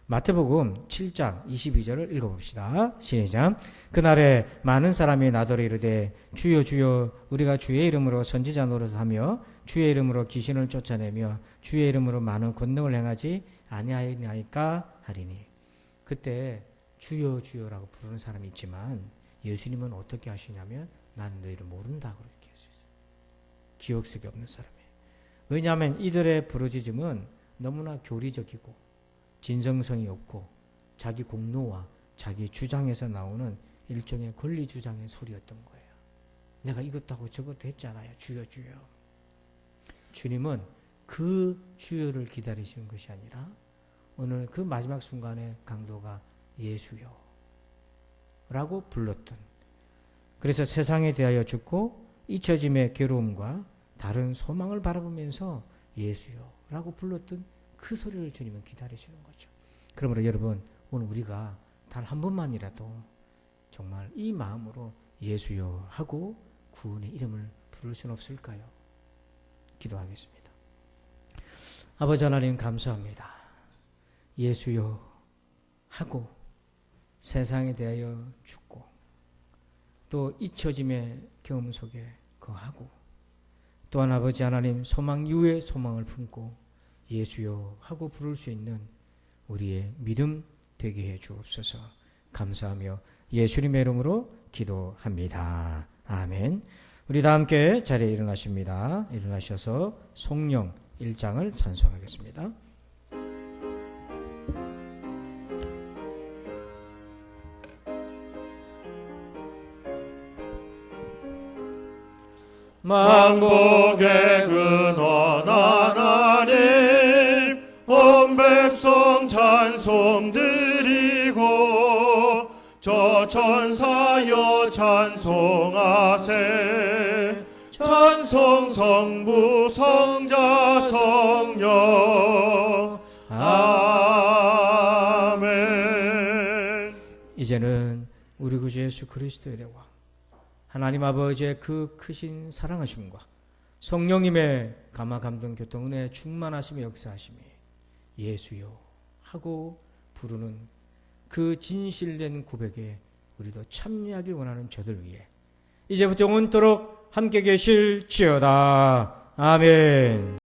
마태복음 7장 22절을 읽어봅시다. 시작. 그날에 많은 사람이 나더러 이르되 주여 주여 우리가 주의 이름으로 선지자 노릇하며 주의 이름으로 귀신을 쫓아내며 주의 이름으로 많은 권능을 행하지 아니하였나이까 하리니. 그때 주여 주여라고 부르는 사람이 있지만 예수님은 어떻게 하시냐면 나는 너희를 모른다 그렇게 하셨어요. 기억 속에 없는 사람이에요. 왜냐하면 이들의 부르짖음은 너무나 교리적이고 진정성이 없고 자기 공로와 자기 주장에서 나오는 일종의 권리 주장의 소리였던 거예요. 내가 이것도 하고 저것도 했잖아요. 주여 주여. 주님은 그 주여를 기다리시는 것이 아니라 오늘 그 마지막 순간의 강도가 예수여 라고 불렀던, 그래서 세상에 대하여 죽고 잊혀짐의 괴로움과 다른 소망을 바라보면서 예수여 라고 불렀던 그 소리를 주님은 기다리시는 거죠. 그러므로 여러분 오늘 우리가 단 한 번만이라도 정말 이 마음으로 예수여 하고 구원의 이름을 부를 수는 없을까요? 기도하겠습니다. 아버지 하나님 감사합니다. 예수여 하고 세상에 대하여 죽고 또 잊혀짐의 경험 속에 거하고 또한 아버지 하나님 소망 이후에 소망을 품고 예수여 하고 부를 수 있는 우리의 믿음 되게 해 주옵소서. 감사하며 예수님의 이름으로 기도합니다. 아멘. 우리 다 함께 자리에 일어나십니다. 일어나셔서 성령 1장을 찬송하겠습니다. 만복의 근원 하나님 온 백성 찬송 드리고 저 천사여 찬송하세 찬송 성부 성자 성령 아멘. 이제는 우리 구주 예수 그리스도의 은혜와 하나님 아버지의 그 크신 사랑하심과 성령님의 감화 감동 교통 은혜 충만하심의 역사하심이 예수여 하고 부르는 그 진실된 고백에 우리도 참여하길 원하는 저들 위해 이제부터 영원토록 함께 계실지어다. 아멘.